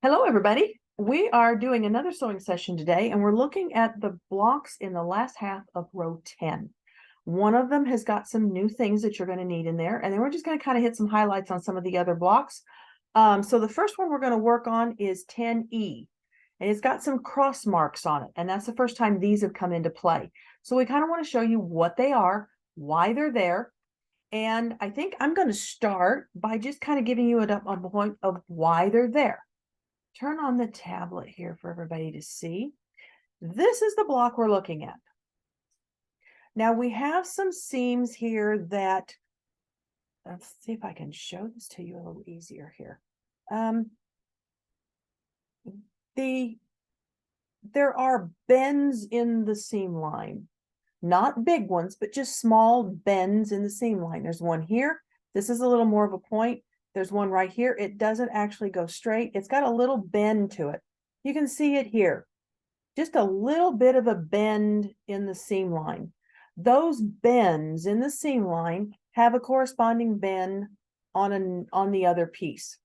Hello, everybody. We are doing another sewing session today, and we're looking at the blocks in the last half of row 10. One of them has got some new things that you're going to need in there, and then we're just going to kind of hit some highlights on some of the other blocks. So the first one we're going to work on is 10E, and it's got some cross marks on it, and that's the first time these have come into play. So we kind of want to show you what they are, why they're there, and I think I'm going to start by just kind of giving you a point of why they're there. Turn on the tablet here for everybody to see. This is the block we're looking at. Now we have some seams here that, let's see if I can show this to you a little easier here. There are bends in the seam line, not big ones, but just small bends in the seam line. There's one here. This is a little more of a point. There's one right here. It doesn't actually go straight. It's got a little bend to it. You can see it here. Just a little bit of a bend in the seam line. Those bends in the seam line have a corresponding bend on the other piece.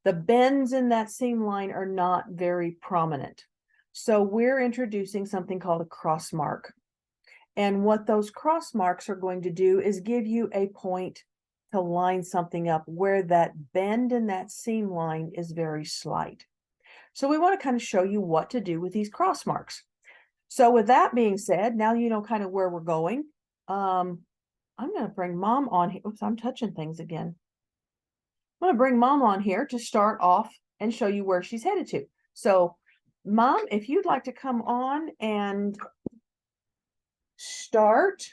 The bends in that seam line are not very prominent. So we're introducing something called a cross mark. And what those cross marks are going to do is give you a point to line something up where that bend in that seam line is very slight. So we want to kind of show you what to do with these cross marks. So with that being said, now you know kind of where we're going. I'm going to bring Mom on here. Oops, I'm touching things again. I'm going to bring Mom on here to start off and show you where she's headed to. So Mom, if you'd like to come on and start.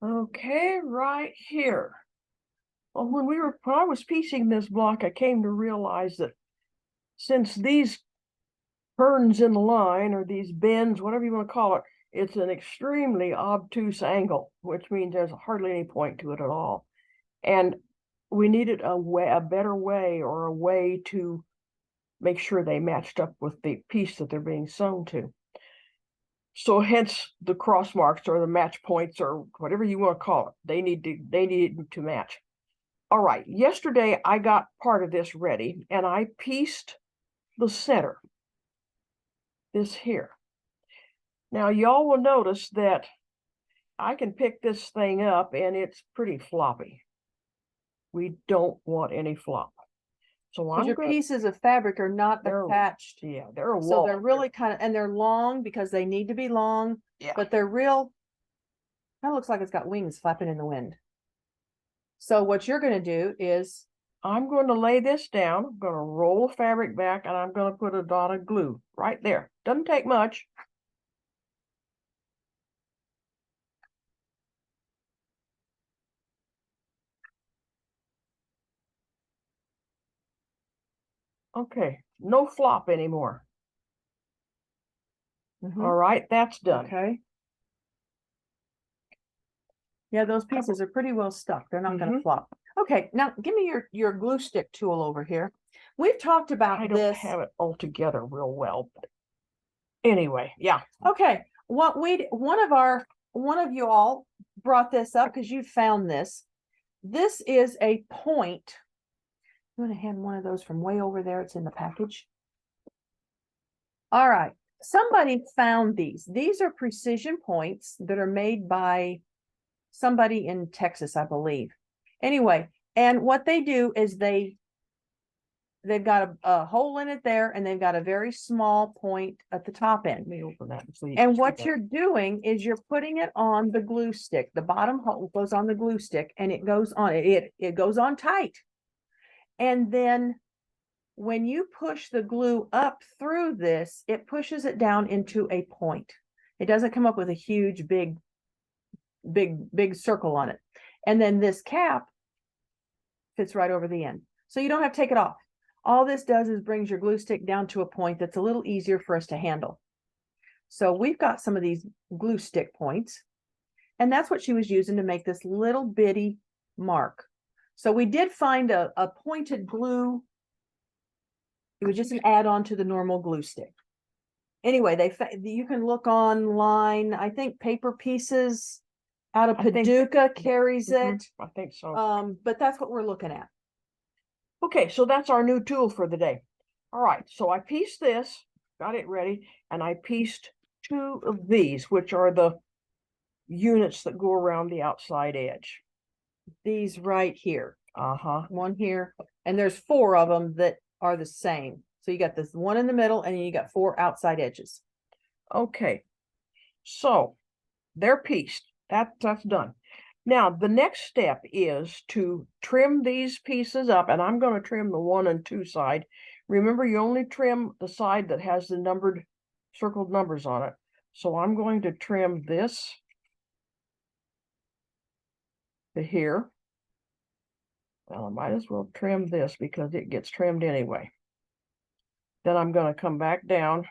Okay, right here. Well, when I was piecing this block, I came to realize that since these turns in the line, or these bends, whatever you want to call it, it's an extremely obtuse angle, which means there's hardly any point to it at all. And we needed a better way, or a way to make sure they matched up with the piece that they're being sewn to. So hence the cross marks, or the match points, or whatever you want to call it. They needed to match. All right, yesterday I got part of this ready, and I pieced the center, this here. Now y'all will notice that I can pick this thing up and it's pretty floppy. We don't want any flop. So your pieces of fabric are not attached. Yeah, they're a wall. So they're really kind of, and they're long because they need to be long. Yeah. But they're real, kind of looks like it's got wings flapping in the wind. So what you're going to do is, I'm going to lay this down. I'm going to roll the fabric back, and I'm going to put a dot of glue right there. Doesn't take much. Okay, no flop anymore. All right, that's done. Okay. Yeah, those pieces are pretty well stuck. They're not going to flop. Okay, now give me your glue stick tool over here. We've talked about this. I don't have it all together real well, but anyway, yeah. Okay, one of you all brought this up because you found this. This is a point. I'm going to hand one of those from way over there. It's in the package. All right, somebody found these. These are precision points that are made by somebody in Texas, I believe. Anyway, and what they do is they've got a hole in it there, and they've got a very small point at the top end. Let me open that. And what you're doing is you're putting it on the glue stick. The bottom hole goes on the glue stick, and it goes on it goes on tight. And then when you push the glue up through this, it pushes it down into a point. It doesn't come up with a huge, big circle on it. And then this cap fits right over the end. So you don't have to take it off. All this does is brings your glue stick down to a point that's a little easier for us to handle. So we've got some of these glue stick points, and that's what she was using to make this little bitty mark. So we did find a pointed glue. It was just an add-on to the normal glue stick. Anyway, you can look online. I think Paper Pieces out of Paducah carries it. I think so. But that's what we're looking at. Okay, so that's our new tool for the day. All right, so I pieced this, got it ready, and I pieced two of these, which are the units that go around the outside edge. These right here, Uh-huh. one here, and there's 4 of them that are the same. So you got this one in the middle, and then you got 4 outside edges. Okay, so they're pieced. That's done. Now, the next step is to trim these pieces up, and I'm going to trim the 1 and 2 side. Remember, you only trim the side that has the numbered, circled numbers on it. So I'm going to trim this to here. Well, I might as well trim this because it gets trimmed anyway. Then I'm going to come back down,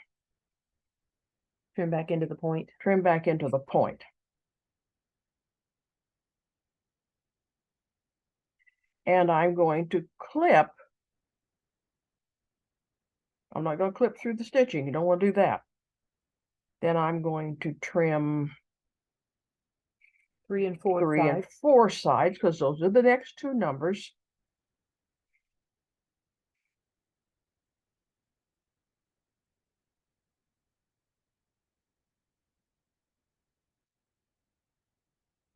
Trim back into the point. trim back into the point. And I'm going to clip. I'm not going to clip through the stitching. You don't want to do that. Then I'm going to trim 3 and 4 3 and sides. 4 sides because those are the next 2 numbers.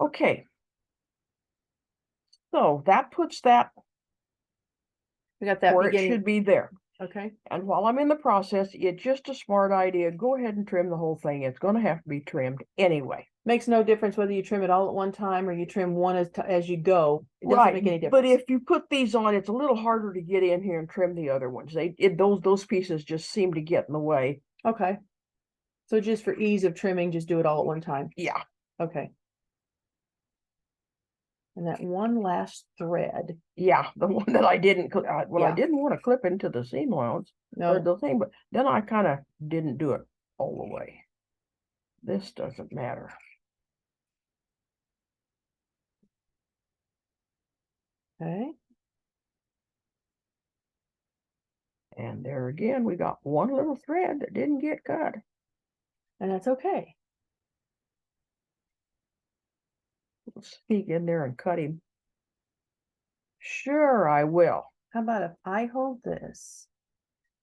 Okay. So that puts that We got that where it beginning. should be there. Okay. And while I'm in the process, it's just a smart idea. Go ahead and trim the whole thing. It's going to have to be trimmed anyway. Makes no difference whether you trim it all at one time or you trim one as you go. It doesn't make any difference. But if you put these on, it's a little harder to get in here and trim the other ones. Those pieces just seem to get in the way. Okay. So just for ease of trimming, just do it all at one time. Yeah. Okay. And that one last thread. Yeah, the one that I didn't clip. Well, Yeah. I didn't want to clip into the seam allowance or No. the thing, but then I kind of didn't do it all the way. This doesn't matter. Okay. And there again, we got one little thread that didn't get cut. And that's okay. Let's sneak in there and cut him. Sure, I will. How about if I hold this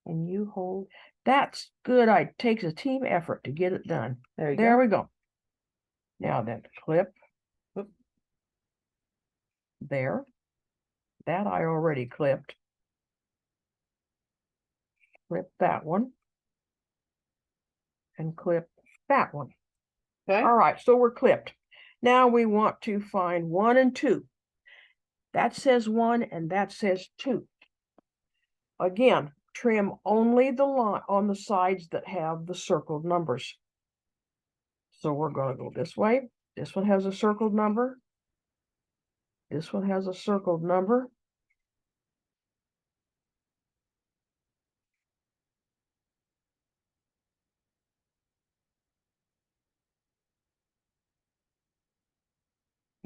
and you hold? That's good. It takes a team effort to get it done. There you There go. we go. Now then, clip. Oop. There. That I already clipped. Clip that one. And clip that one. Okay. All right, so we're clipped. Now we want to find 1 and 2. That says 1 and that says 2. Again, trim only the line on the sides that have the circled numbers. So we're going to go this way. This one has a circled number. This one has a circled number.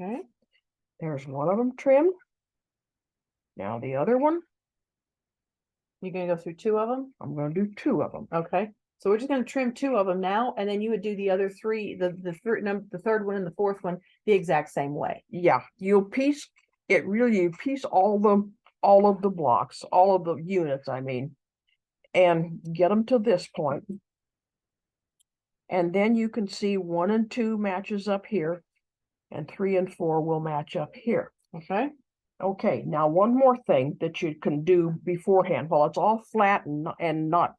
Okay. There's one of them trimmed. Now the other one, You're going to go through 2 of them? I'm going to do 2 of them. Okay. So we're just going to trim 2 of them now, and then you would do the other 3, the third one and the 4th one the exact same way. Yeah, you piece all of the blocks, all of the units, I mean, and get them to this point. And then you can see 1 and 2 matches up here, and 3 and 4 will match up here. Okay. Okay, now one more thing that you can do beforehand, while it's all flat and not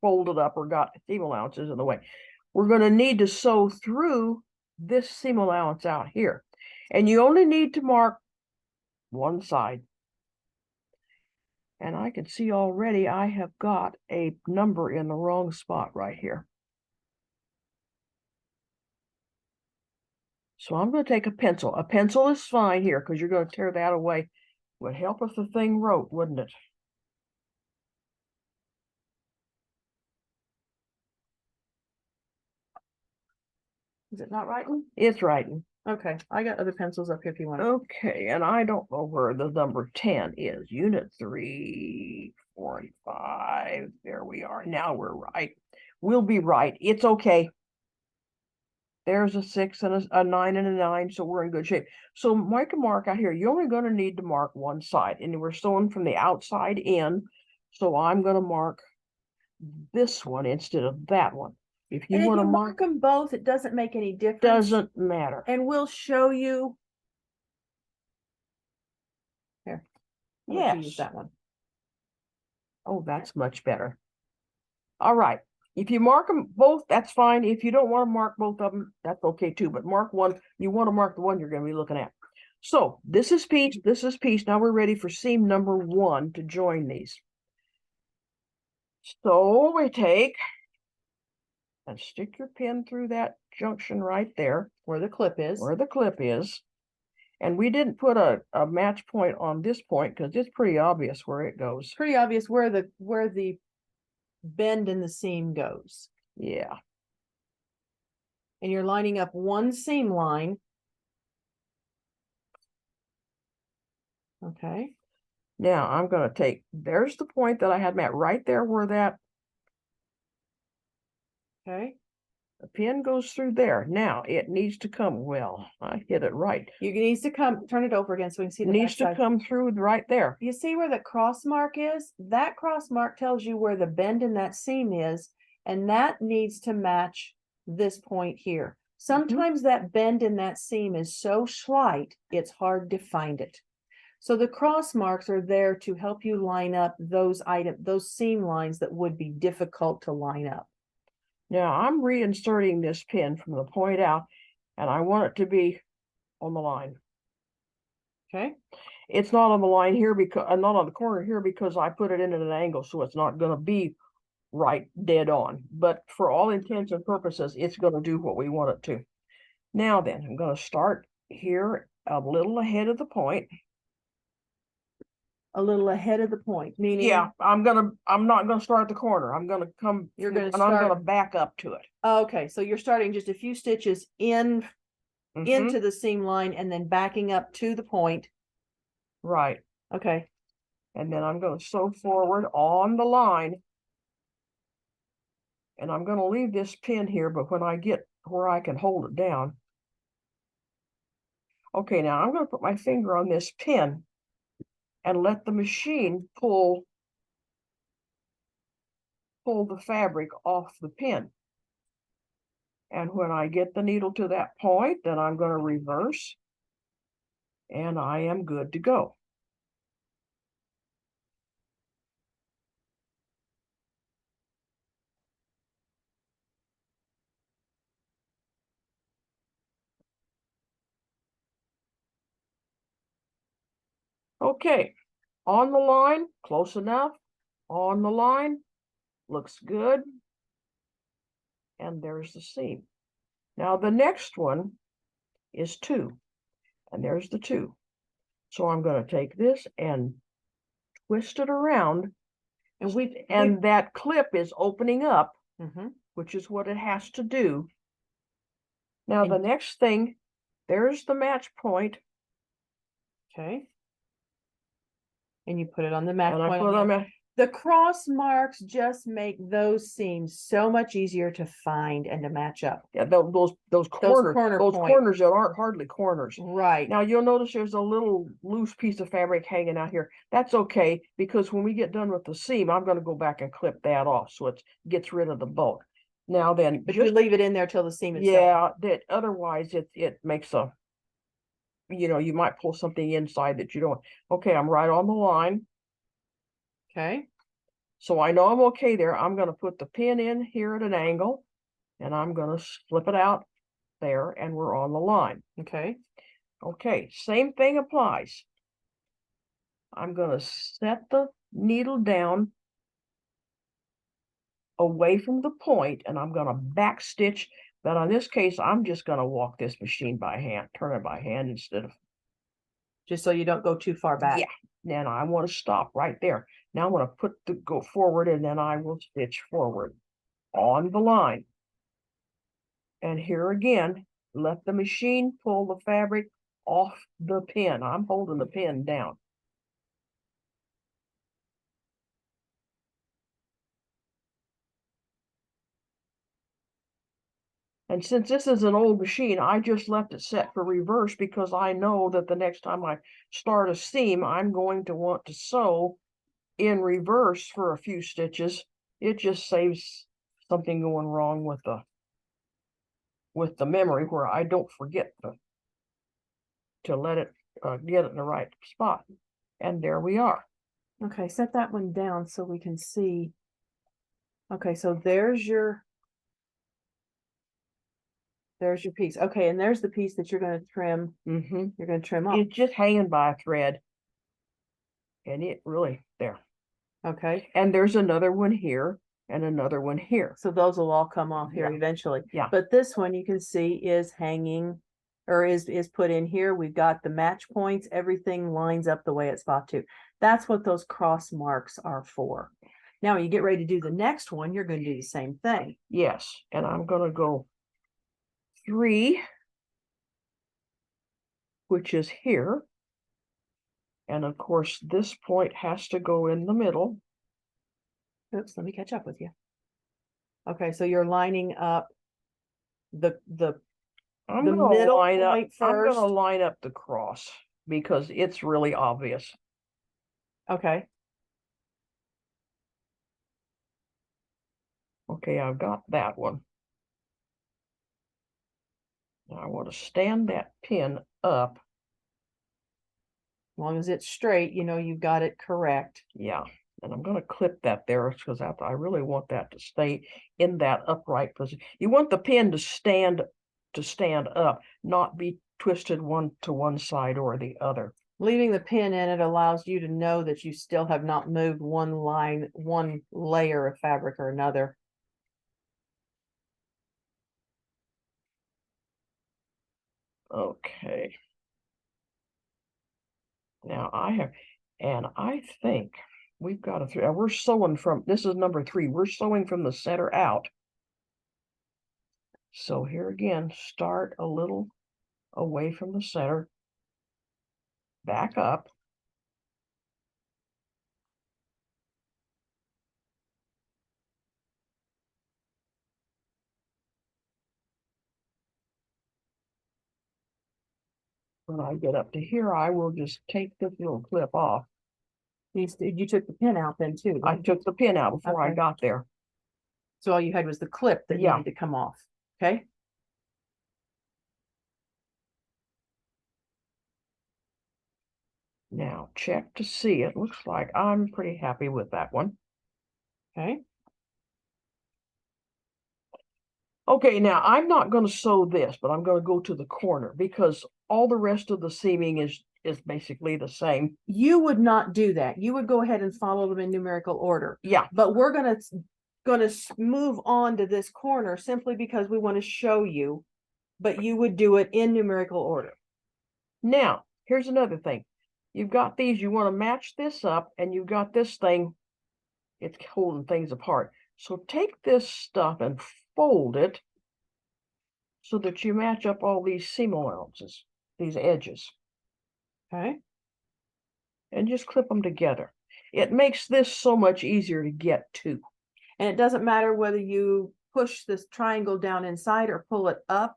folded up or got seam allowances in the way. We're going to need to sew through this seam allowance out here. And you only need to mark one side. And I can see already I have got a number in the wrong spot right here. So I'm going to take a pencil. A pencil is fine here because you're going to tear that away. Would help if the thing wrote, wouldn't it? Is it not writing? It's writing. Okay. I got other pencils up here if you want. Okay, and I don't know where the number 10 is. Unit 3, 4, and 5. There we are. Now we're right. We'll be right. It's okay. There's a 6 and a 9 and a 9, so we're in good shape. So make a mark out here. You're only going to need to mark one side, and we're sewing from the outside in. So I'm going to mark this one instead of that one. If you And if want to you mark, mark them both, it doesn't make any difference. doesn't matter. And we'll show you. Here. I'll let you use Yes. that one. Oh, that's much better. All right. If you mark them both, that's fine. If you don't want to mark both of them, that's okay too. But mark one. You want to mark the one you're going to be looking at. So this is piece. This is piece. Now we're ready for seam number 1 to join these. So we take and stick your pin through that junction right there Where the clip is. where the clip is. And we didn't put a match point on this point because it's pretty obvious where it goes. Pretty obvious where the bend in the seam goes. Yeah. And you're lining up one seam line. Okay. Now I'm going to take, there's the point that I had met right there where that Okay. the pin goes through there. Now it needs to come, well, I hit it right. You needs to come, turn it over again so we can see the Needs to backside. come through right there. You see where the cross mark is? That cross mark tells you where the bend in that seam is, and that needs to match this point here. Sometimes that bend in that seam is so slight, it's hard to find it. So the cross marks are there to help you line up those seam lines that would be difficult to line up. Now I'm reinserting this pin from the point out, and I want it to be on the line. Okay. It's not on the line here because not on the corner here because I put it in at an angle, so it's not going to be right dead on. But for all intents and purposes, it's going to do what we want it to. Now then, I'm going to start here a little ahead of the point. A little ahead of the point, meaning Yeah, I'm not gonna start at the corner. I'm gonna come you're gonna and I'm gonna back up to it. Okay, so you're starting just a few stitches in into the seam line and then backing up to the point. Right. Okay. And then I'm gonna sew forward on the line. And I'm gonna leave this pin here, but when I get where I can hold it down. Okay, now I'm gonna put my finger on this pin and let the machine pull the fabric off the pin. And when I get the needle to that point, then I'm going to reverse and I am good to go. Okay, on the line, close enough. On the line, looks good. And there's the seam. Now the next one is 2. And there's the 2. So I'm going to take this and twist it around. And that clip is opening up, which is what it has to do. Now the next thing, there's the match point. Okay. And you put it on the match point. On the cross marks just make those seams so much easier to find and to match up. Yeah, those corners that aren't hardly corners. Right. Now you'll notice there's a little loose piece of fabric hanging out here. That's okay, because when we get done with the seam, I'm going to go back and clip that off so it gets rid of the bulk. Now then, but you leave it in there till the seam is yeah, that otherwise it makes a, you might pull something inside that you don't. Okay, I'm right on the line. Okay. So I know I'm okay there. I'm going to put the pin in here at an angle, and I'm going to slip it out there, and we're on the line. Okay. Okay, same thing applies. I'm going to set the needle down away from the point, and I'm going to back stitch. But in this case, I'm just going to walk this machine by hand, turn it by hand instead of. Just so you don't go too far back. Yeah. Then I want to stop right there. Now I want to go forward, and then I will stitch forward on the line. And here again, let the machine pull the fabric off the pin. I'm holding the pin down. And since this is an old machine, I just left it set for reverse because I know that the next time I start a seam, I'm going to want to sew in reverse for a few stitches. It just saves something going wrong with the memory where I don't forget to let it get it in the right spot. And there we are. Okay, set that one down so we can see. Okay, so there's your piece. Okay, and there's the piece that you're going to trim. Mm-hmm. You're going to trim off. It's just hanging by a thread. And it really, there. Okay. And there's another one here and another one here. So those will all come off here eventually. Yeah. But this one you can see is hanging or is put in here. We've got the match points. Everything lines up the way it's supposed to. That's what those cross marks are for. Now, when you get ready to do the next one, you're going to do the same thing. Yes. And I'm going to go 3, which is here. And of course, this point has to go in the middle. Oops, let me catch up with you. Okay, so you're lining up the I'm middle point I'm going first. to line up the cross because it's really obvious. Okay. Okay, I've got that one. Now I want to stand that pin up. As long as it's straight, you know you've got it correct. Yeah, and I'm going to clip that there because I really want that to stay in that upright position. You want the pin to stand up, not be twisted one to one side or the other. Leaving the pin in it allows you to know that you still have not moved one layer of fabric or another. Okay. Now I think we've got a 3. We're sewing from, this is number 3. We're sewing from the center out. So here again, start a little away from the center, back up. When I get up to here, I will just take this little clip off. You took the pin out then too. I took the pin out before I Okay. got there. So all you had was the clip that needed to come off. Okay. Now check to see. It looks like I'm pretty happy with that one. Okay. Okay, now I'm not going to sew this, but I'm going to go to the corner because all the rest of the seaming is basically the same. You would not do that. You would go ahead and follow them in numerical order. Yeah. But we're gonna move on to this corner simply because we want to show you, but you would do it in numerical order. Now, here's another thing. You've got these, you want to match this up, and you've got this thing, it's holding things apart. So take this stuff and fold it so that you match up all these seam allowances, these edges. Okay. And just clip them together. It makes this so much easier to get to. And it doesn't matter whether you push this triangle down inside or pull it up,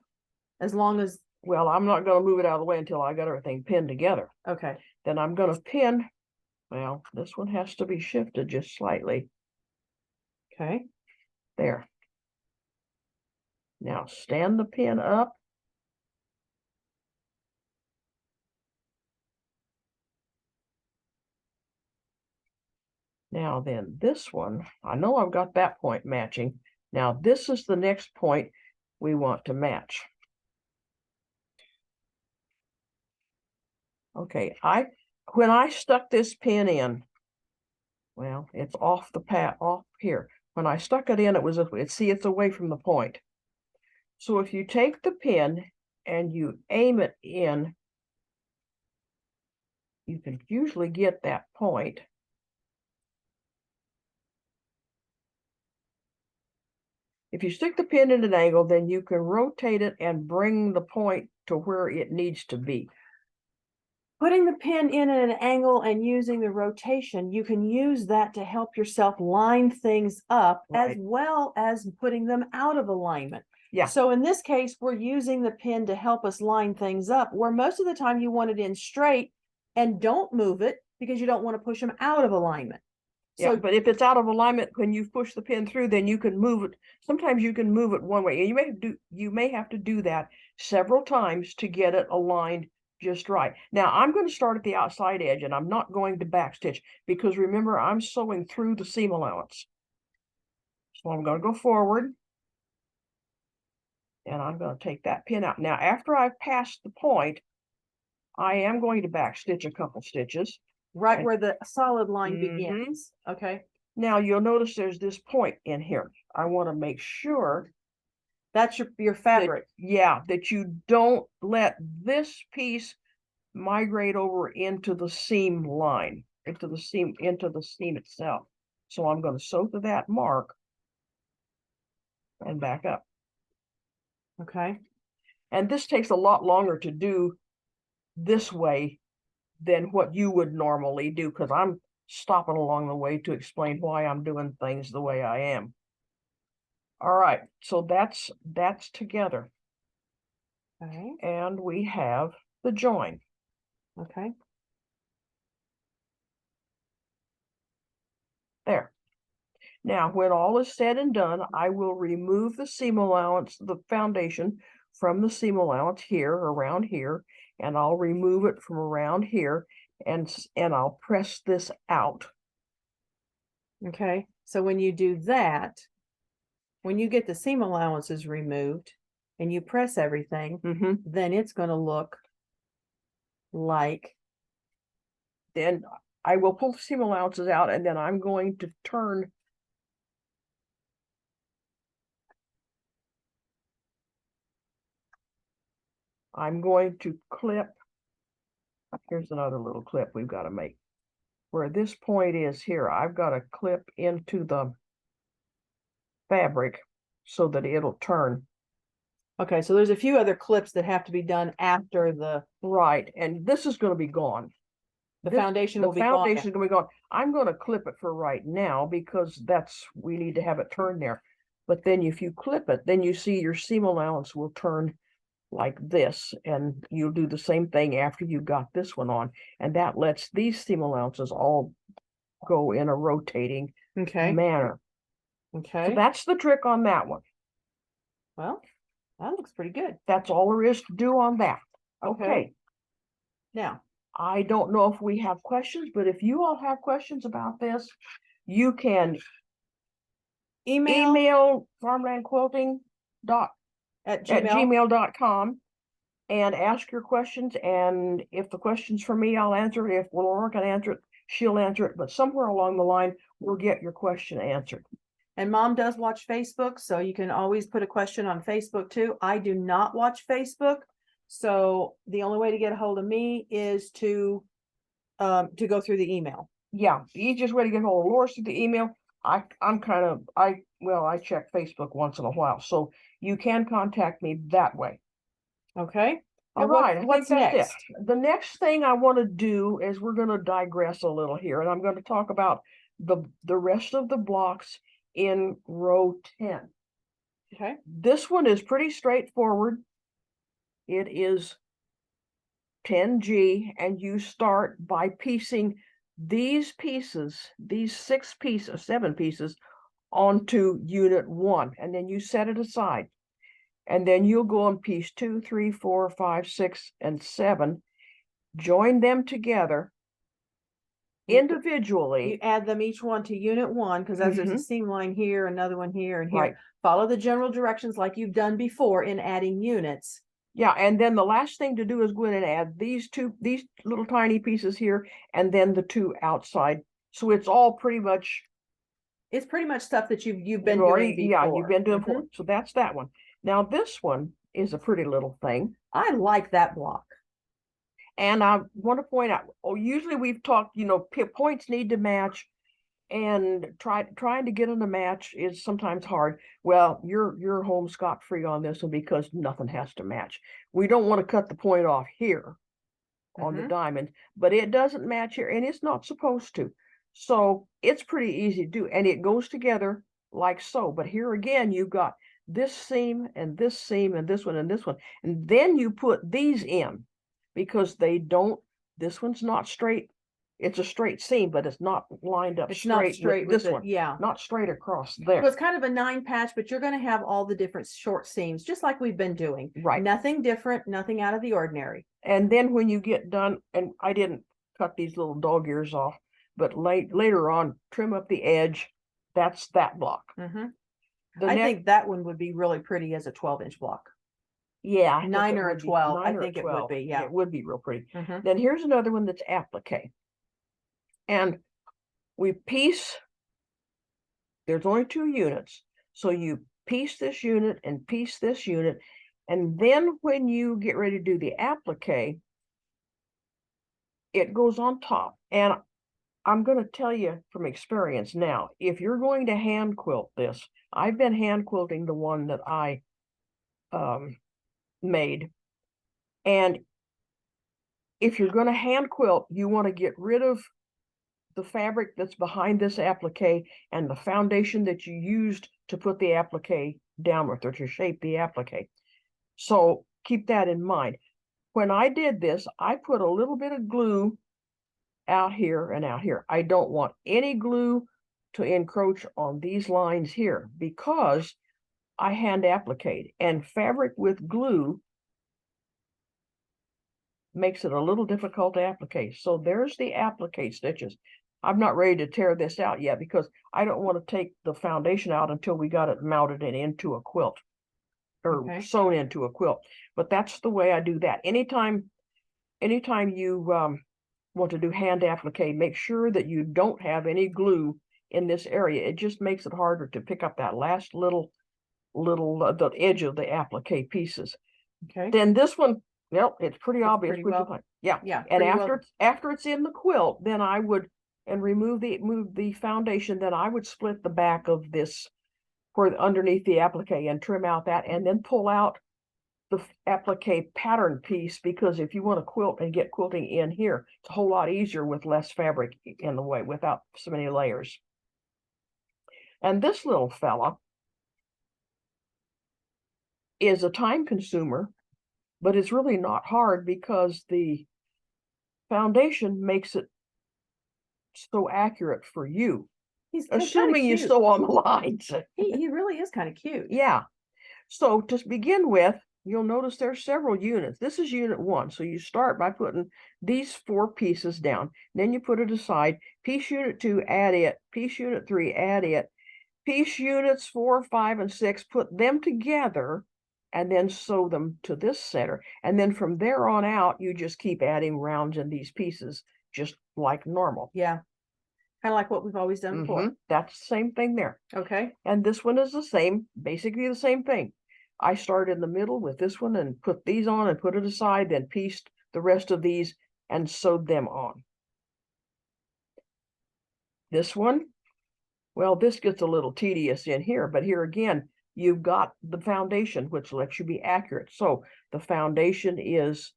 as long as... Well, I'm not going to move it out of the way until I got everything pinned together. Okay. Then I'm going to pin. Well, this one has to be shifted just slightly. Okay. There. Now stand the pin up. Now then, this one, I know I've got that point matching. Now this is the next point we want to match. Okay, when I stuck this pin in, well, it's off the path, off here. When I stuck it in, it's away from the point. So if you take the pin and you aim it in, you can usually get that point. If you stick the pin in an angle, then you can rotate it and bring the point to where it needs to be. Putting the pin in at an angle and using the rotation, you can use that to help yourself line things up, as well as putting them out of alignment. Yeah. So in this case, we're using the pin to help us line things up, where most of the time you want it in straight and don't move it because you don't want to push them out of alignment. Yeah, So, but if it's out of alignment when you push the pin through, then you can move it. Sometimes you can move it one way, and you may have to do that several times to get it aligned just right. Now I'm going to start at the outside edge, and I'm not going to backstitch because remember I'm sewing through the seam allowance. So I'm going to go forward, and I'm going to take that pin out. Now after I've passed the point, I am going to backstitch a couple stitches. right where the solid line begins. Okay. Now you'll notice there's this point in here. I want to make sure that's your fabric. That you don't let this piece migrate over into the seam line, into the seam itself. So I'm going to sew to that mark and back up. Okay. And this takes a lot longer to do this way than what you would normally do, because I'm stopping along the way to explain why I'm doing things the way I am. All right, so that's together. Okay. And we have the join. Okay. There. Now, when all is said and done, I will remove the seam allowance, the foundation from the seam allowance here, around here, and I'll remove it from around here, and I'll press this out. Okay, so when you do that, when you get the seam allowances removed and you press everything, then it's going to look like. Then I will pull the seam allowances out, and then I'm going to turn I'm going to clip. Here's another little clip we've got to make. Where this point is here, I've got to clip into the fabric so that it'll turn. Okay, so there's a few other clips that have to be done after the. Right, and this is going to be gone. The foundation will be gone. The foundation is going to be gone. I'm going to clip it for right now because we need to have it turn there. But then if you clip it, then you see your seam allowance will turn like this, and you'll do the same thing after you got this one on, and that lets these seam allowances all go in a rotating manner. Okay. So that's the trick on that one. Well, that looks pretty good. That's all there is to do on that. Okay. Now, I don't know if we have questions, but if you all have questions about this, you can email farmlandquilting at gmail.com and ask your questions. And if the question's for me, I'll answer it. If Laura can answer it, she'll answer it. But somewhere along the line, we'll get your question answered. And Mom does watch Facebook, so you can always put a question on Facebook too. I do not watch Facebook, so the only way to get a hold of me is to go through the email. Yeah, the easiest way to get a hold of Laura is through the email. I check Facebook once in a while, so you can contact me that way. Okay. All right. What's next? The next thing I want to do is we're going to digress a little here, and I'm going to talk about the rest of the blocks in row 10. Okay. This one is pretty straightforward. It is 10G, and you start by piecing these pieces, these 7 pieces, onto unit 1, and then you set it aside. And then you'll go on piece 2, 3, 4, 5, 6, and 7, join them together individually. You add them each one to unit 1, because as there's a seam line here, another one here, and here. Right. Follow the general directions like you've done before in adding units. Yeah, and then the last thing to do is go in and add these little tiny pieces here, and then the 2 outside. So it's all pretty much. It's pretty much stuff that you've been doing before. Yeah, you've been doing before. So that's that one. Now this one is a pretty little thing. I like that block. And I want to point out, usually we've talked, points need to match, and trying to get them to match is sometimes hard. Well, you're home scot-free on this one because nothing has to match. We don't want to cut the point off here on the diamond, but it doesn't match here, and it's not supposed to. So it's pretty easy to do, and it goes together like so. But here again, you've got this seam and this seam and this one and this one. And then you put these in because they don't, this one's not straight. It's a straight seam, but it's not lined up It's not straight with this with it, one. yeah. Not straight across there. So it's kind of a 9 patch, but you're going to have all the different short seams, just like we've been doing. Right. Nothing different, nothing out of the ordinary. And then when you get done, and I didn't cut these little dog ears off, but later on, trim up the edge. That's that block. I think that one would be really pretty as a 12-inch block. Yeah. 9 or a 12. I think it would be. Yeah. It would be real pretty. Then here's another one that's applique. And we piece, there's only 2 units. So you piece this unit and piece this unit. And then when you get ready to do the applique, it goes on top. And I'm going to tell you from experience now, if you're going to hand quilt this, I've been hand quilting the one that I made. And if you're going to hand quilt, you want to get rid of the fabric that's behind this applique and the foundation that you used to put the applique down with or to shape the applique. So keep that in mind. When I did this, I put a little bit of glue out here and out here. I don't want any glue to encroach on these lines here because I hand appliqued, and fabric with glue makes it a little difficult to applique. So there's the applique stitches. I'm not ready to tear this out yet because I don't want to take the foundation out until we got it mounted and into a quilt or sewn into a quilt. But that's the way I do that. Anytime you want to do hand applique, make sure that you don't have any glue in this area. It just makes it harder to pick up that last little the edge of the applique pieces. Okay. Then this one, well, it's pretty obvious. Pretty well. Yeah. Yeah. And after it's in the quilt, then I would move the foundation. Then I would split the back of this for underneath the applique and trim out that, and then pull out the applique pattern piece, because if you want to quilt and get quilting in here, it's a whole lot easier with less fabric in the way, without so many layers. And this little fella is a time consumer, but it's really not hard because the foundation makes it so accurate for you. He's assuming you sew on the lines. He really is kind of cute. Yeah. So to begin with, you'll notice there's several units. This is unit 1. So you start by putting these 4 pieces down. Then you put it aside. Piece unit 2, add it. Piece unit 3, add it. Piece units 4, 5, and 6, put them together and then sew them to this center. And then from there on out, you just keep adding rounds in these pieces, just like normal. Yeah. Kind of like what we've always done before. That's the same thing there. Okay. And this one is the same, basically the same thing. I started in the middle with this one and put these on and put it aside, then pieced the rest of these and sewed them on. This one, well, this gets a little tedious in here, but here again, you've got the foundation, which lets you be accurate. So the foundation is,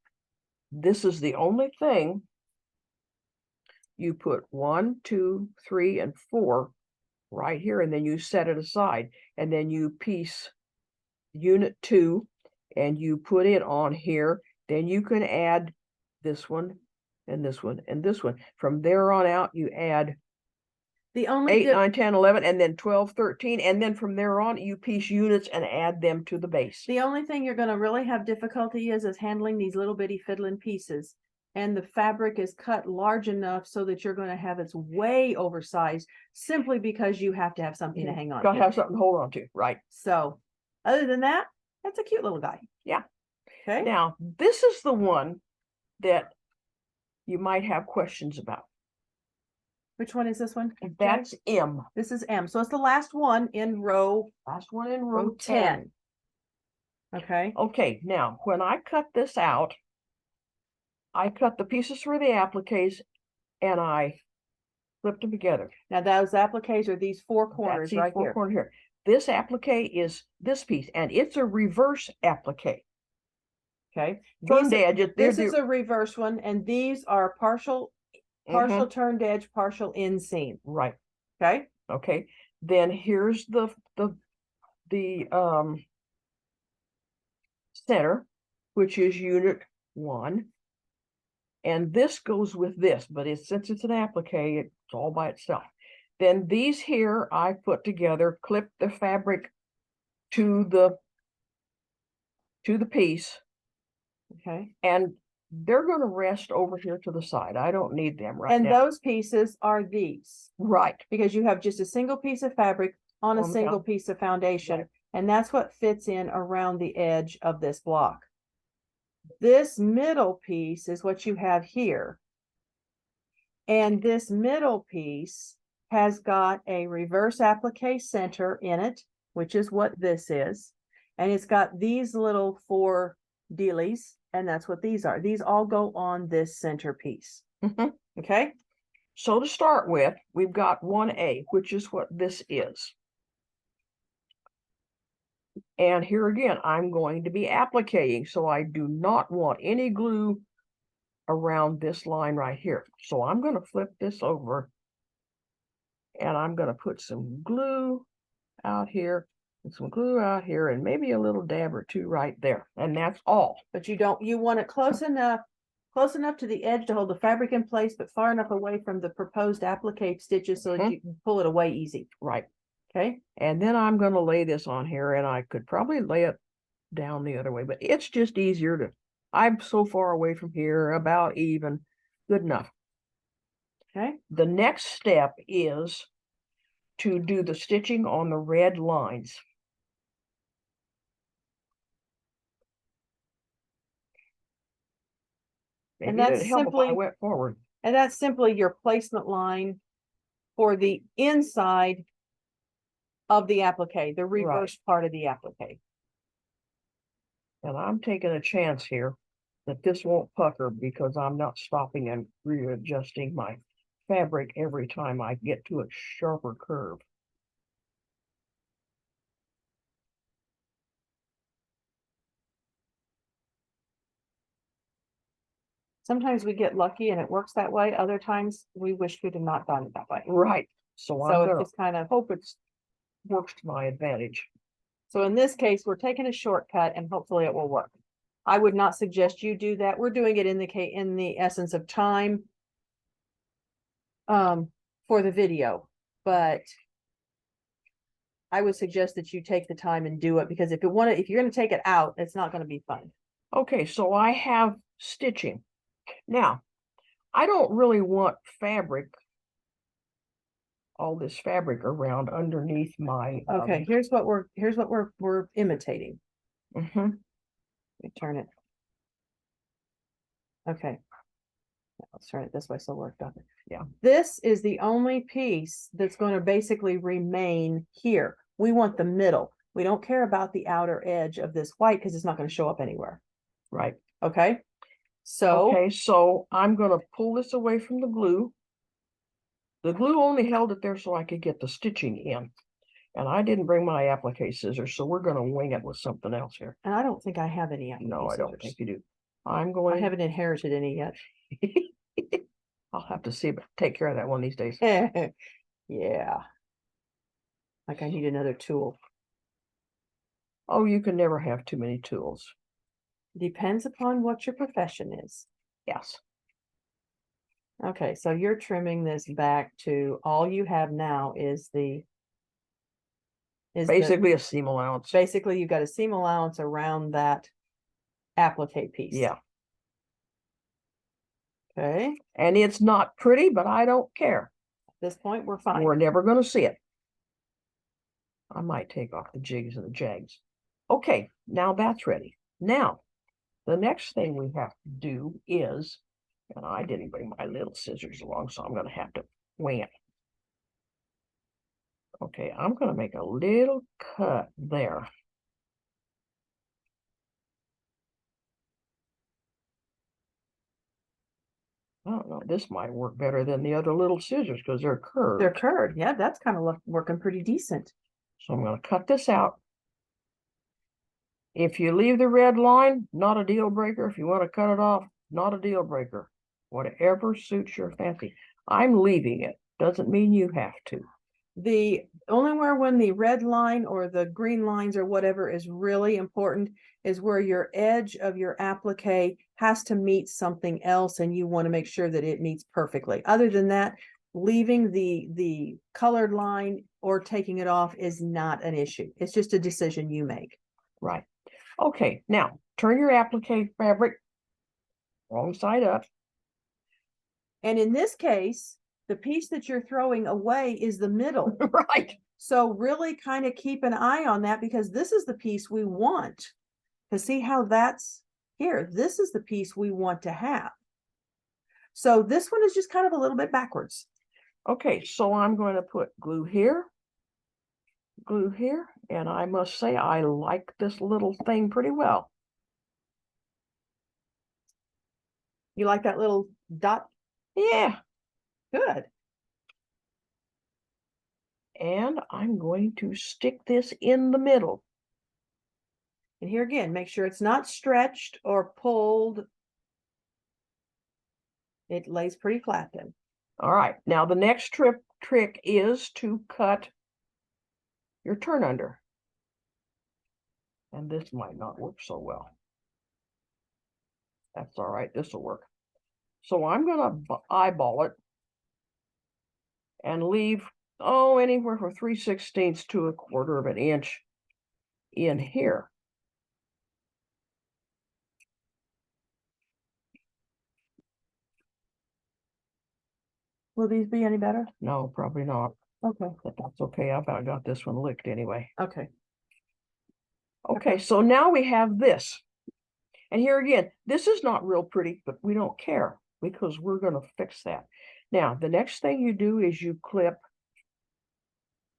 this is the only thing. You put 1, 2, 3, and 4 right here, and then you set it aside, and then you piece unit 2 and you put it on here. Then you can add this one and this one and this one. From there on out, you add the only 8, 9, 10, 11, and then 12, 13, and then from there on, you piece units and add them to the base. The only thing you're going to really have difficulty is handling these little bitty fiddling pieces. And the fabric is cut large enough so that you're going to have it's way oversized, simply because you have to have something to hang on to. Got to have something to hold on to, right? So other than that, that's a cute little guy. Yeah. Okay. Now, this is the one that you might have questions about. Which one is this one? That's M. This is M. So it's the last one in row. Last one in row 10. Okay. Okay. Now, when I cut this out, I cut the pieces for the appliques and I flipped them together. Now those appliques are these 4 corners. That's right 4 here. corners here. This applique is this piece, and it's a reverse applique. Okay. Turned edge. This is a reverse one, and these are partial turned edge, partial inseam. Right. Okay. Okay. Then here's the the center, which is unit 1. And this goes with this, but since it's an applique, it's all by itself. Then these here I put together, clip the fabric to the piece, Okay. and they're going to rest over here to the side. I don't need them right And now. those pieces are these, Right. because you have just a single piece of fabric on a single piece of foundation. Right. And that's what fits in around the edge of this block. This middle piece is what you have here. And this middle piece has got a reverse applique center in it, which is what this is. And it's got these little 4 dealies, and that's what these are. These all go on this center piece. Okay. So to start with, we've got 1A, which is what this is. And here again, I'm going to be appliquing, so I do not want any glue around this line right here. So I'm going to flip this over, and I'm going to put some glue out here and some glue out here, and maybe a little dab or 2 right there. And that's all. But you want it close enough to the edge to hold the fabric in place, but far enough away from the proposed applique stitches so that you can pull it away easy. Right. Okay. And then I'm going to lay this on here, and I could probably lay it down the other way, but it's just easier to, I'm so far away from here, about even, good enough. Okay. The next step is to do the stitching on the red lines. Maybe And that's it'd help simply, if I went forward. And that's simply your placement line for the inside of the applique, the reverse part of the applique. And I'm taking a chance here that this won't pucker because I'm not stopping and readjusting my fabric every time I get to a sharper curve. Sometimes we get lucky and it works that way. Other times we wish we'd have not done it that way. Right. So I'm So gonna it's just kind of, hope it works to my advantage. so in this case, we're taking a shortcut and hopefully it will work. I would not suggest you do that. We're doing it in the essence of time for the video, but I would suggest that you take the time and do it, because if you're going to take it out, it's not going to be fun. Okay, so I have stitching. Now, I don't really want fabric, all this fabric around underneath my Okay, here's what we're imitating. Let me turn it. Okay. Let's turn it this way so we're done. Yeah. This is the only piece that's going to basically remain here. We want the middle. We don't care about the outer edge of this white because it's not going to show up anywhere. Right. Okay. So okay, so I'm going to pull this away from the glue. The glue only held it there so I could get the stitching in. And I didn't bring my applique scissors, so we're going to wing it with something else here. And I don't think I have any applique No, I don't scissors. think you do. I haven't inherited any yet. I'll have to see if I take care of that one these days. Yeah. Like I need another tool. Oh, you can never have too many tools. Depends upon what your profession is. Yes. Okay, so you're trimming this back to all you have now is basically a seam allowance. Basically, you've got a seam allowance around that applique piece. Yeah. Okay. And it's not pretty, but I don't care. At this point, we're fine. We're never going to see it. I might take off the jigs and the jags. Okay, now that's ready. Now, the next thing we have to do is, and I didn't bring my little scissors along, so I'm going to have to wing it. Okay, I'm going to make a little cut there. I don't know, this might work better than the other little scissors because they're curved. They're curved. Yeah, that's kind of working pretty decent. So I'm going to cut this out. If you leave the red line, not a deal breaker. If you want to cut it off, not a deal breaker. Whatever suits your fancy. I'm leaving it. Doesn't mean you have to. The only where when the red line or the green lines or whatever is really important is where your edge of your applique has to meet something else and you want to make sure that it meets perfectly. Other than that, leaving the colored line or taking it off is not an issue. It's just a decision you make. Right. Okay, now turn your applique fabric wrong side up. And in this case, the piece that you're throwing away is the middle. Right. So really kind of keep an eye on that because this is the piece we want. To see how that's here. This is the piece we want to have. So this one is just kind of a little bit backwards. Okay, so I'm going to put glue here, and I must say I like this little thing pretty well. You like that little dot? Yeah. Good. And I'm going to stick this in the middle. And here again, make sure it's not stretched or pulled. It lays pretty flat then. All right, now the next trick is to cut your turn under. And this might not work so well. That's all right, this will work. So I'm gonna eyeball it and leave, anywhere from 3/16 to 1/4 of an inch in here. Will these be any better? No, probably not. Okay. But that's okay. I've about got this one licked anyway. Okay. Okay, so now we have this. And here again, this is not real pretty, but we don't care because we're going to fix that. Now, the next thing you do is you clip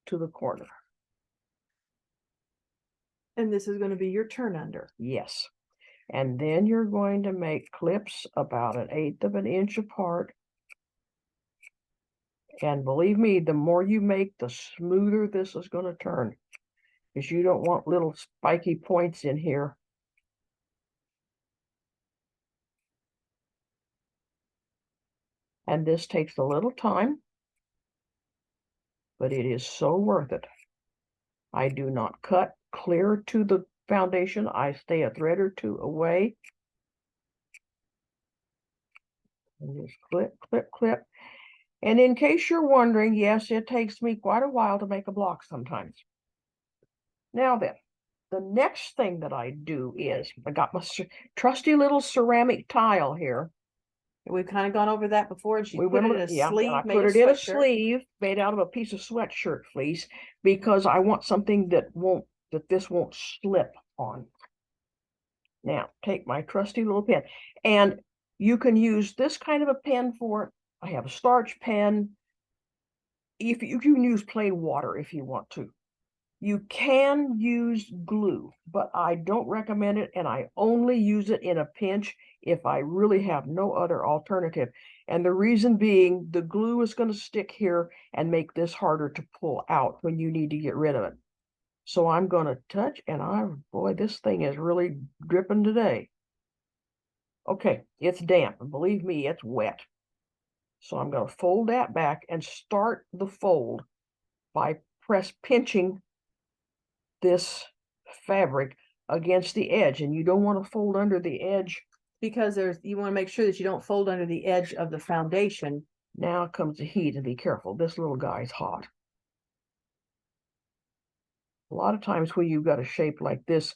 to the corner. And this is going to be your turn under. Yes. And then you're going to make clips about 1/8 of an inch apart. And believe me, the more you make, the smoother this is going to turn, because you don't want little spiky points in here. And this takes a little time, but it is so worth it. I do not cut clear to the foundation. I stay a thread or two away. And just clip, clip, clip. And in case you're wondering, yes, it takes me quite a while to make a block sometimes. Now then, the next thing that I do is, I got my trusty little ceramic tile here. We've kind of gone over that before, and she We put went it in a yeah, sleeve, I made put a it in a sweatshirt. sleeve made out of a piece of sweatshirt fleece because I want something that this won't slip on. Now, take my trusty little pen, and you can use this kind of a pen for it. I have a starch pen. If you can use plain water if you want to. You can use glue, but I don't recommend it, and I only use it in a pinch if I really have no other alternative. And the reason being, the glue is going to stick here and make this harder to pull out when you need to get rid of it. So I'm going to touch, and boy, this thing is really dripping today. Okay, it's damp, and believe me, it's wet. So I'm going to fold that back and start the fold by pinching this fabric against the edge, and you don't want to fold under the edge because you want to make sure that you don't fold under the edge of the foundation. Now comes the heat, and be careful. This little guy's hot. A lot of times when you've got a shape like this,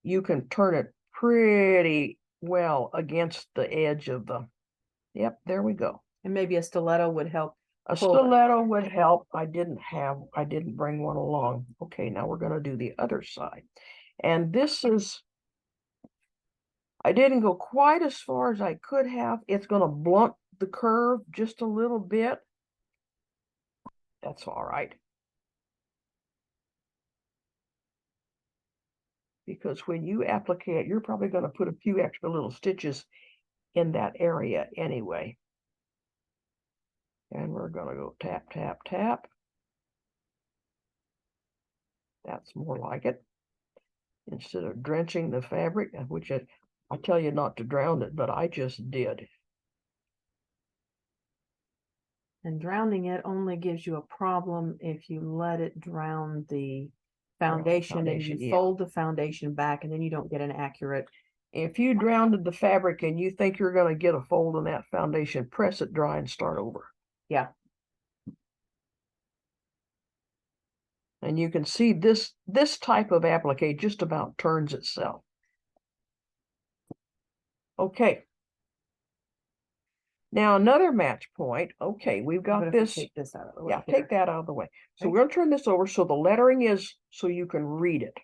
you can turn it pretty well against the edge of the, yep, there we go. And maybe a stiletto would help. A stiletto would help. I didn't bring one along. Okay, now we're going to do the other side. And this is, I didn't go quite as far as I could have. It's going to blunt the curve just a little bit. That's all right. Because when you applicate it, you're probably going to put a few extra little stitches in that area anyway. And we're going to go tap, tap, tap. That's more like it. Instead of drenching the fabric, which I tell you not to drown it, but I just did. And drowning it only gives you a problem if you let it drown the foundation and you yeah. fold the foundation back and then you don't get an accurate. If you drowned the fabric and you think you're going to get a fold in that foundation, press it dry and start over. Yeah. And you can see this type of applique just about turns itself. Okay. Now another match point. Okay, we've got this. Take this out of the way. Yeah, here. take that out of the way. So Okay. we're going to turn this over so the lettering is so you can read it.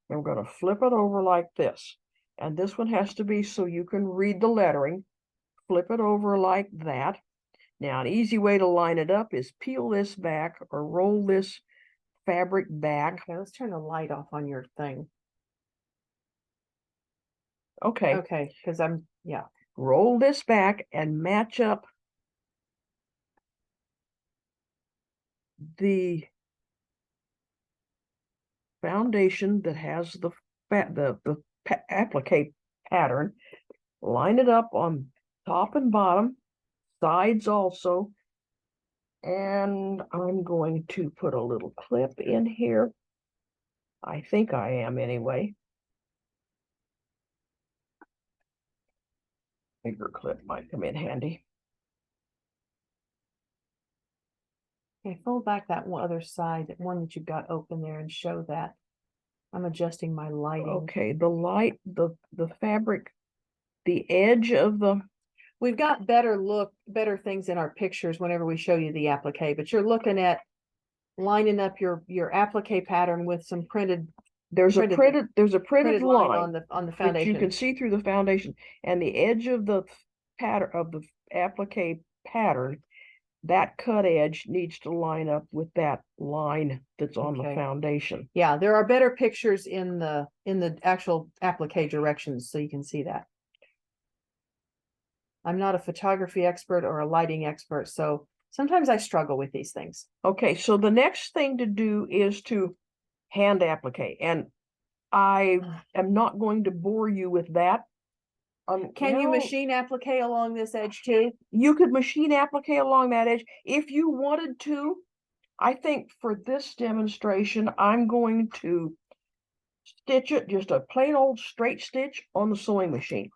And we're going to flip it over like this. And this one has to be so you can read the lettering. Flip it over like that. Now, an easy way to line it up is peel this back or roll this fabric back. Okay, let's turn the light off on your thing. Okay. Okay, because yeah. Roll this back and match up the foundation that has the applique pattern. Line it up on top and bottom, sides also. And I'm going to put a little clip in here. I think I am anyway. Bigger clip might come in handy. Okay, fold back that one other side, that one that you got open there, and show that. I'm adjusting my lighting. Okay, the light, the fabric, the edge of the. We've got better things in our pictures whenever we show you the applique, but you're looking at lining up your applique pattern with some printed. There's a printed line on the foundation. Which you can see through the foundation, and the edge of the pattern of the applique pattern, that cut edge needs to line up with that line that's on the foundation. Yeah, there are better pictures in the actual applique directions, so you can see that. I'm not a photography expert or a lighting expert, so sometimes I struggle with these things. Okay, so the next thing to do is to hand applique, and I am not going to bore you with that. Can you machine applique along this edge too? You could machine applique along that edge if you wanted to. I think for this demonstration, I'm going to stitch it, just a plain old straight stitch on the sewing machine.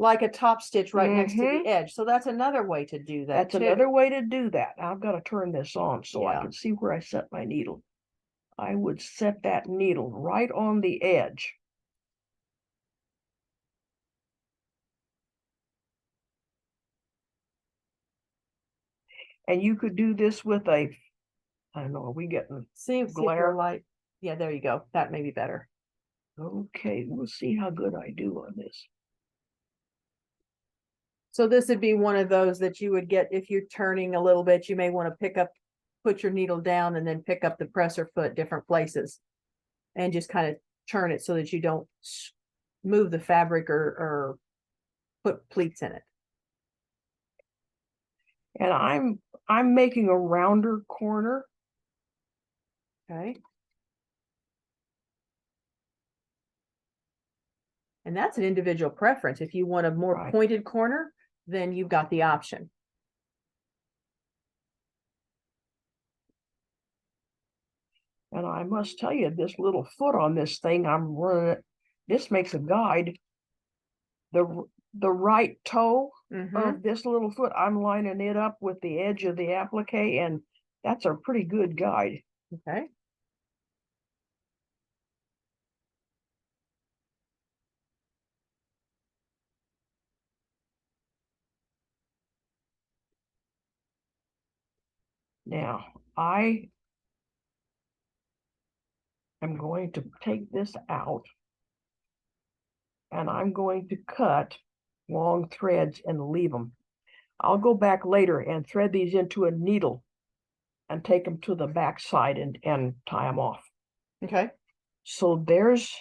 Like a top stitch right next to the edge. So that's another way to do that. That's another way to do that. I've got to turn this on so I can see where I set my needle. I would set that needle right on the edge. And you could do this with a, I don't know, are we getting glare? Light. Yeah, there you go. That may be better. Okay, we'll see how good I do on this. So this would be one of those that you would get if you're turning a little bit. You may want to put your needle down and then pick up the presser foot different places and just kind of turn it so that you don't move the fabric or put pleats in it. And I'm making a rounder corner. Okay. And that's an individual preference. If you want a more pointed corner, then you've got the option. And I must tell you, this little foot on this thing, I'm running it. This makes a guide. The right toe of this little foot, I'm lining it up with the edge of the applique, and that's a pretty good guide. Okay. Now, I am going to take this out, and I'm going to cut long threads and leave them. I'll go back later and thread these into a needle and take them to the back side and tie them off. Okay. So there's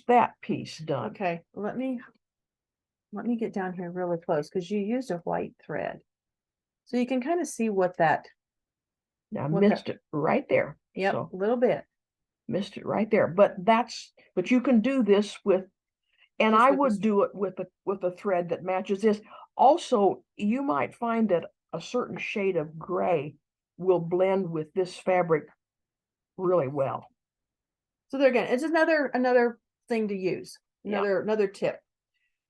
that piece done. Okay, let me get down here really close because you used a white thread. So you can kind of see what that. Now missed it right there. Yep, so, a little bit. Missed it right there. But you can do this with And Just I with would this- do it with a thread that matches this. Also, you might find that a certain shade of gray will blend with this fabric really well. So there again, it's another thing to use. Yeah. Another tip.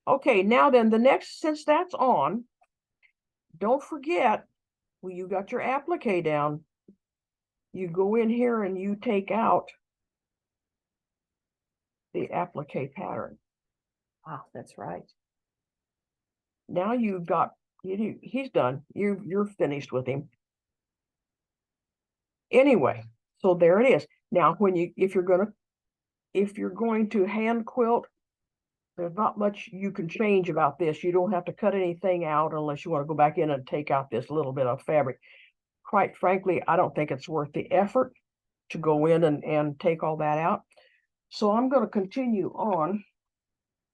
Okay, now then the next, since that's on, don't forget, when you got your applique down, you go in here and you take out the applique pattern. Wow, that's right. Now you've got, he's done. You're finished with him. Anyway, so there it is. Now, if you're going to hand quilt, there's not much you can change about this. You don't have to cut anything out unless you want to go back in and take out this little bit of fabric. Quite frankly, I don't think it's worth the effort to go in and take all that out. So I'm going to continue on.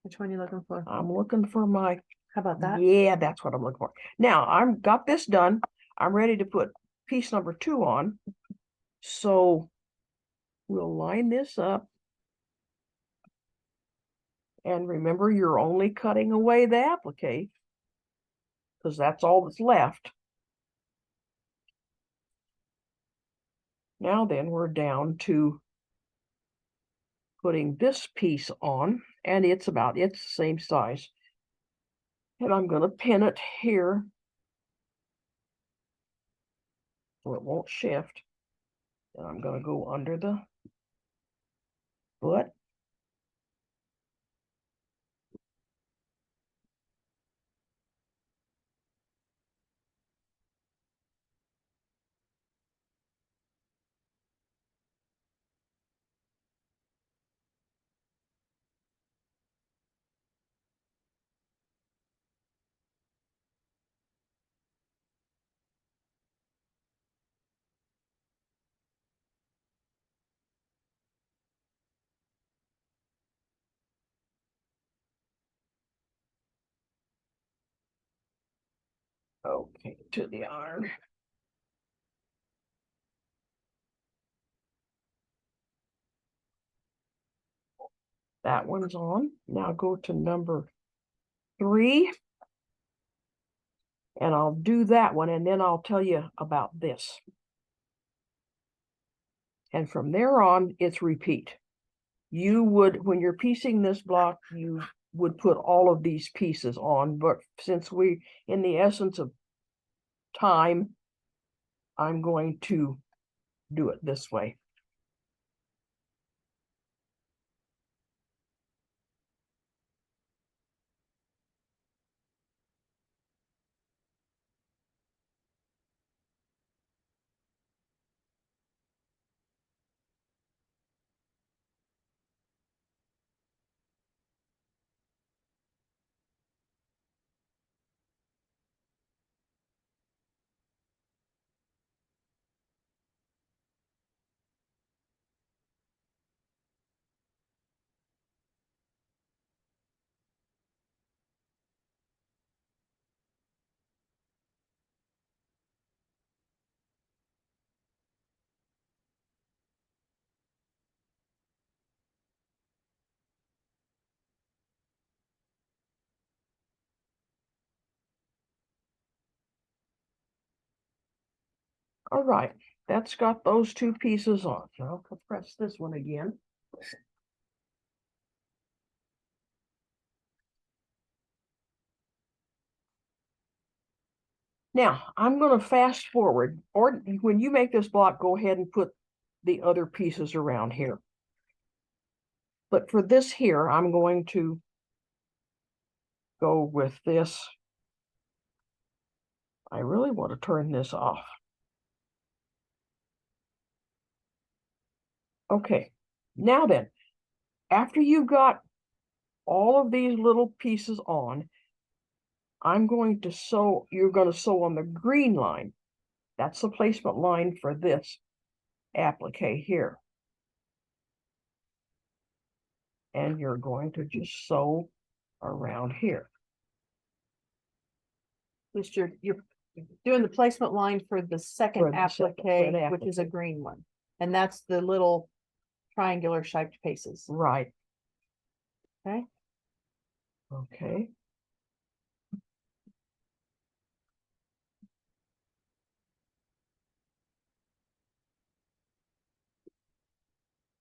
Which one are you looking for? I'm looking for my, How about that? yeah, that's what I'm looking for. Now I'm got this done. I'm ready to put piece number 2 on. So we'll line this up. And remember, you're only cutting away the applique because that's all that's left. Now then, we're down to putting this piece on, and it's the same size. And I'm going to pin it here so it won't shift. And I'm going to go under the foot. Okay, to the iron. That one's on. Now go to number 3. And I'll do that one, and then I'll tell you about this. And from there on, it's repeat. You would, when you're piecing this block, you would put all of these pieces on, but since we, in the essence of time, I'm going to do it this way. All right, that's got those 2 pieces on. So I'll compress this one again. Now, I'm going to fast forward, or when you make this block, go ahead and put the other pieces around here. But for this here, I'm going to go with this. I really want to turn this off. Okay, now then, after you've got all of these little pieces on, I'm going to sew, you're going to sew on the green line. That's the placement line for this applique here. And you're going to just sew around here. Just you're doing the placement line for the second For the second applique, which is a applique. green one. And that's the little triangular shaped pieces. Right. Okay. Okay.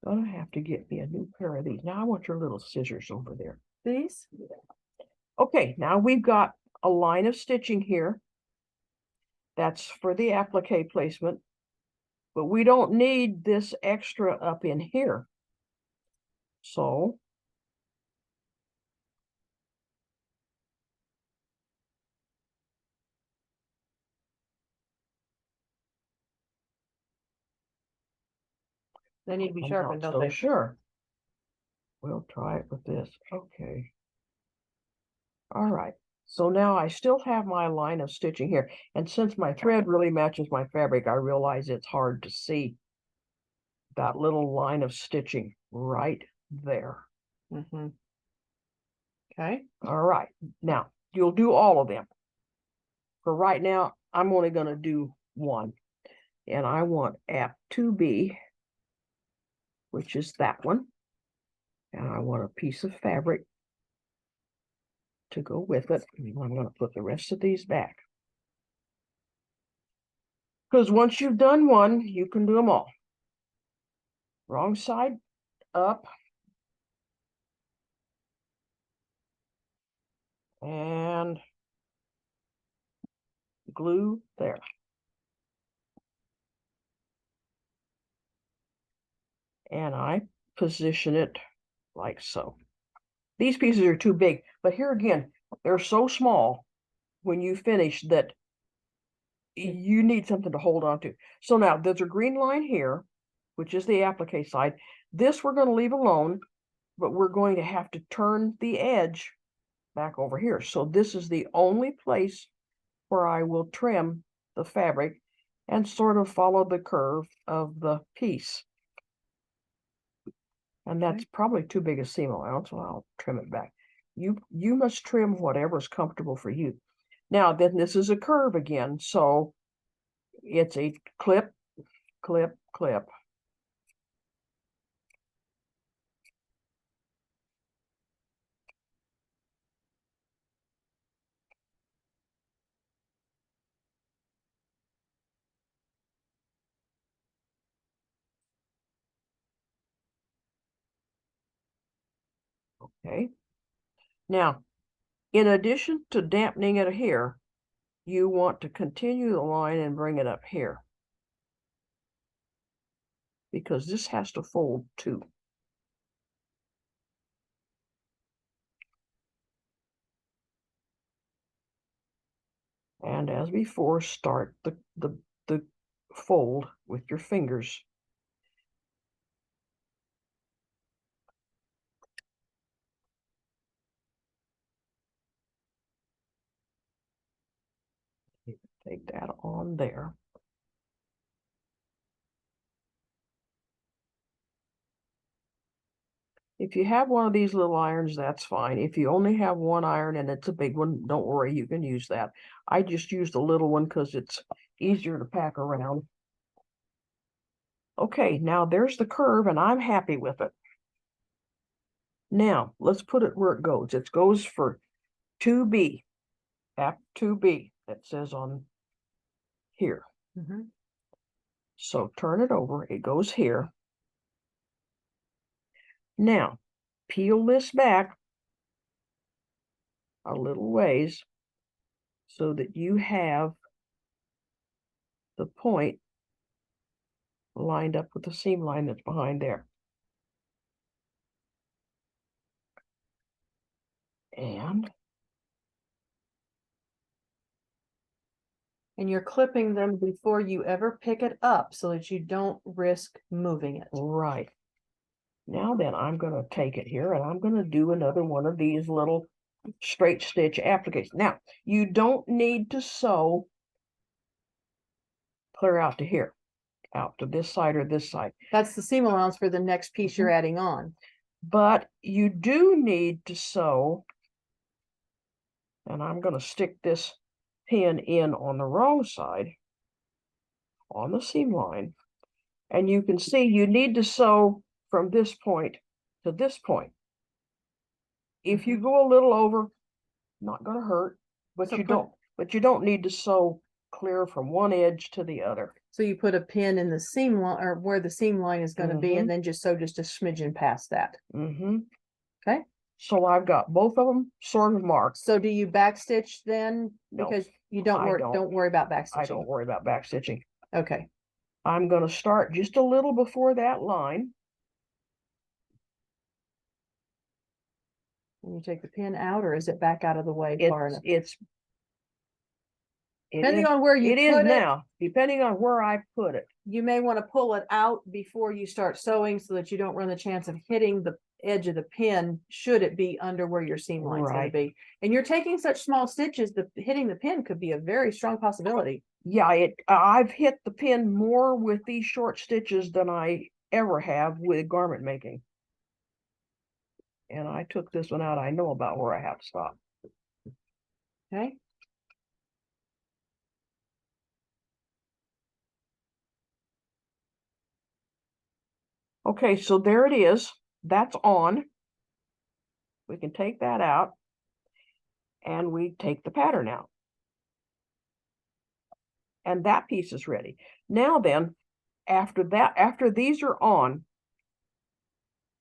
Gonna have to get me a new pair of these. Now I want your little scissors over there. These? Okay, now we've got a line of stitching here. That's for the applique placement, but we don't need this extra up in here. So They need to be I'm sharpened, not don't so they? sure. We'll try it with this. Okay. All right. So now I still have my line of stitching here. And since my thread really matches my fabric, I realize it's hard to see that little line of stitching right there. Mm-hmm. Okay. All right. Now, you'll do all of them. For right now, I'm only going to do one. And I want app 2B, which is that one. And I want a piece of fabric to go with it. I'm going to put the rest of these back. Because once you've done one, you can do them all. Wrong side up. And glue there. And I position it like so. These pieces are too big, but here again, they're so small when you finish that you need something to hold on to. So now there's a green line here, which is the applique side. This we're going to leave alone, but we're going to have to turn the edge back over here. So this is the only place where I will trim the fabric and sort of follow the curve of the piece. And that's probably too big a seam allowance, so I'll trim it back. You must trim whatever's comfortable for you. Now, then this is a curve again, so it's a clip, clip, clip. Okay. Now, in addition to dampening it here, you want to continue the line and bring it up here, because this has to fold too. And as before, start the fold with your fingers. Take that on there. If you have one of these little irons, that's fine. If you only have one iron and it's a big one, don't worry, you can use that. I just used a little one because it's easier to pack around. Okay, now there's the curve and I'm happy with it. Now, let's put it where it goes. It goes for 2B, app 2B, that says on here. Mm-hmm. So turn it over, it goes here. Now, peel this back a little ways so that you have the point lined up with the seam line that's behind there. And you're clipping them before you ever pick it up so that you don't risk moving it. right. Now then, I'm going to take it here and I'm going to do another one of these little straight stitch appliques. Now, you don't need to sew clear out to here, out to this side or this side. That's the seam allowance for the next piece you're adding on. But you do need to sew, and I'm going to stick this pin in on the wrong side on the seam line. And you can see you need to sew from this point to this point if you go a little over, not gonna hurt, but So you don't need to sew clear from one edge to the other. So you put a pin in the seam line, or where the seam line is going to be, and then just sew just a smidgen past that. Okay. So I've got both of them sort of marked. So do you backstitch then? No, Because you don't worry about backstitching. I don't worry about backstitching. Okay. I'm going to start just a little before that line. When you take the pin out, or is it back out of the way far enough? Depending on where you put it. It is now, depending on where I put it. You may want to pull it out before you start sewing so that you don't run the chance of hitting the edge of the pin should it be under where your seam line is going to be. And you're taking such small stitches, hitting the pin could be a very strong possibility. Yeah, I've hit the pin more with these short stitches than I ever have with garment making. And I took this one out. I know about where I have to stop. Okay. Okay, so there it is. That's on. We can take that out. And we take the pattern out. And that piece is ready. Now then, after these are on,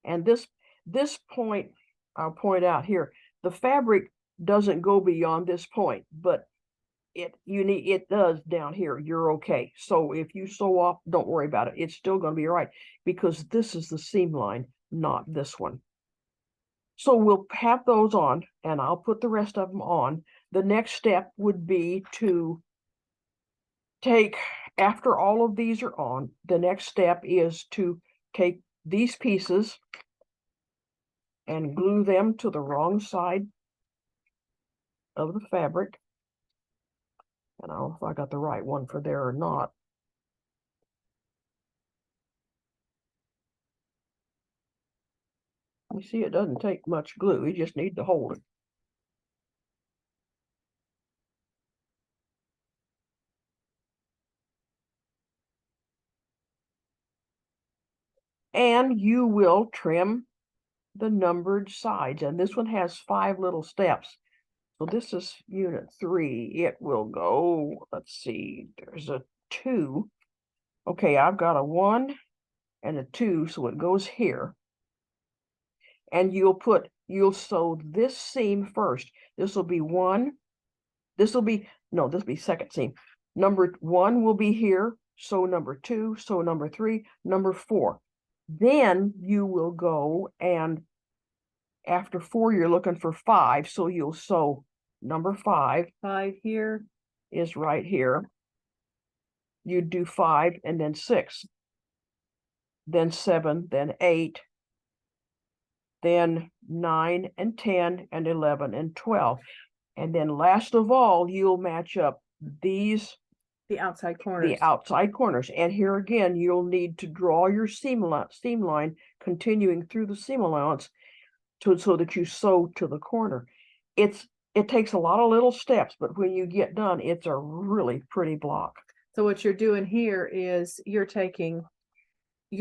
and this point, I'll point out here, the fabric doesn't go beyond this point, but it does down here. You're okay. So if you sew off, don't worry about it. It's still going to be all right, because this is the seam line, not this one. So we'll have those on, and I'll put the rest of them on. The next step would be to take, after all of these are on, the next step is to take these pieces and glue them to the wrong side of the fabric. And I don't know if I got the right one for there or not. You see, it doesn't take much glue. You just need to hold it. And you will trim the numbered sides. And this one has 5 little steps. So this is unit 3. It will go, let's see, there's a 2. Okay, I've got a 1 and a 2, so it goes here. And you'll sew this seam first. This will be 1. This will be second seam. Number 1 will be here. Sew number 2, sew number 3, number 4. Then you will go, and after 4, you're looking for 5. So you'll sew number 5. 5 here is right here. You do 5 and then 6, then 7, then 8, then 9 and 10 and 11 and 12. And then last of all, you'll match up the outside corners. And here again, you'll need to draw your seam line continuing through the seam allowance so that you sew to the corner. It takes a lot of little steps, but when you get done, it's a really pretty block. So what you're doing here is you're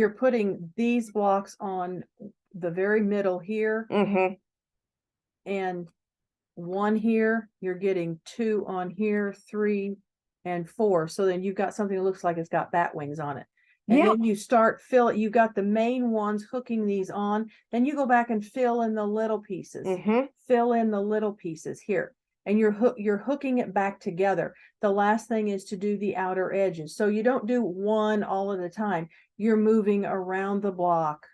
putting these blocks on the very middle here, and 1 here, you're getting 2 on here, 3 and 4. So then you've got something that looks like it's got bat wings on it. And then you start you got the main ones hooking these on. Then you go back and fill in the little pieces. Fill in the little pieces here. And you're hooking it back together. The last thing is to do the outer edges. So you don't do one all at a time. You're moving around the block.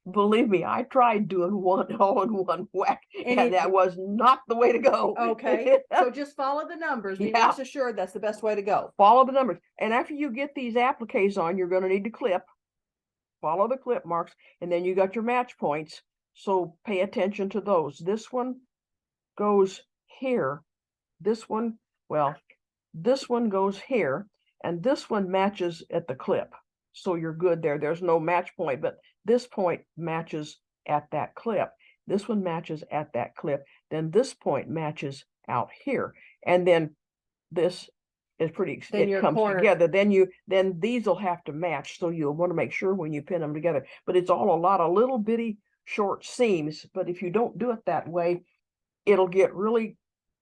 Believe me, I tried doing one all in one whack, and that was not the way to go. Okay, so just follow the numbers. Be rest assured that's the best way to go. Follow the numbers. And after you get these appliques on, you're going to need to clip. Follow the clip marks, and then you got your match points. So pay attention to those. This one goes here. This one goes here, and this one matches at the clip. So you're good there. There's no match point, but this point matches at that clip. This one matches at that clip. Then this point matches out here. And then this is it comes together. Then these will have to match. So you'll want to make sure when you pin them together. But it's all a lot of little bitty short seams, but if you don't do it that way, it'll get really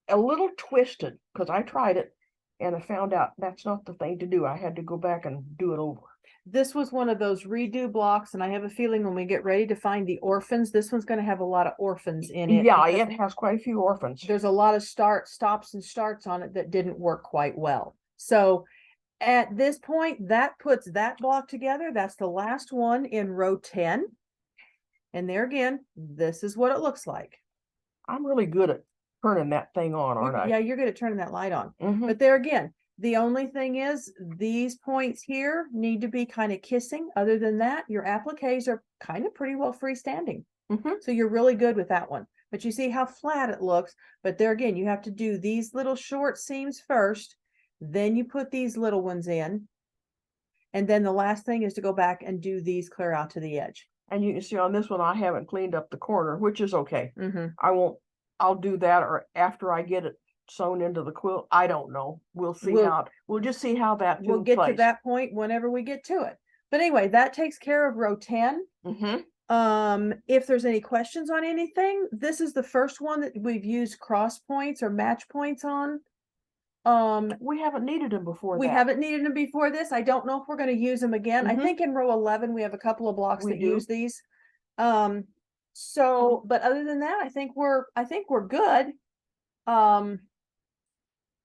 a little twisted, because I tried it and I found out that's not the thing to do. I had to go back and do it over. This was one of those redo blocks, and I have a feeling when we get ready to find the orphans, this one's going to have a lot of orphans in it. Yeah, it has quite a few orphans. There's a lot of stops and starts on it that didn't work quite well. So at this point, that puts that block together. That's the last one in row 10. And there again, this is what it looks like. I'm really good at turning that thing on, aren't I? Yeah, you're good at turning that light on. Mhm. But there again, the only thing is these points here need to be kind of kissing. Other than that, your appliques are kind of pretty well freestanding. Mhm. So you're really good with that one. But you see how flat it looks. But there again, you have to do these little short seams first. Then you put these little ones in. And then the last thing is to go back and do these clear out to the edge. And you can see on this one, I haven't cleaned up the corner, which is okay. Mm-hmm. I'll do that, or after I get it sewn into the quilt. I don't know. We'll just see how that we'll get plays. to that point whenever we get to it. But anyway, that takes care of row 10. If there's any questions on anything, this is the first one that we've used cross points or match points on. We haven't needed them before. We haven't needed them before this. I don't know if we're going to use them again. I think in row 11 we have a couple of blocks that use these. So, but other than that, I think we're good.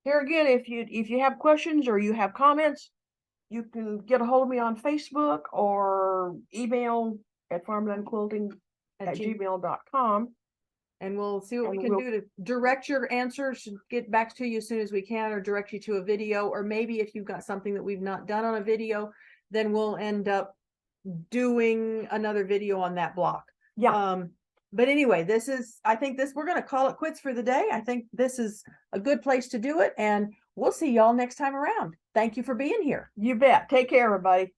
Here again, if you have questions or you have comments, you can get a hold of me on Facebook or email at farmlandquilting@gmail.com. And we'll see what we can do to direct your answers, get back to you as soon as we can, or direct you to a video, or maybe if you've got something that we've not done on a video, then we'll end up doing another video on that block. Yeah. But anyway, I think we're going to call it quits for the day. I think this is a good place to do it, and we'll see y'all next time around. Thank you for being here. You bet. Take care, everybody.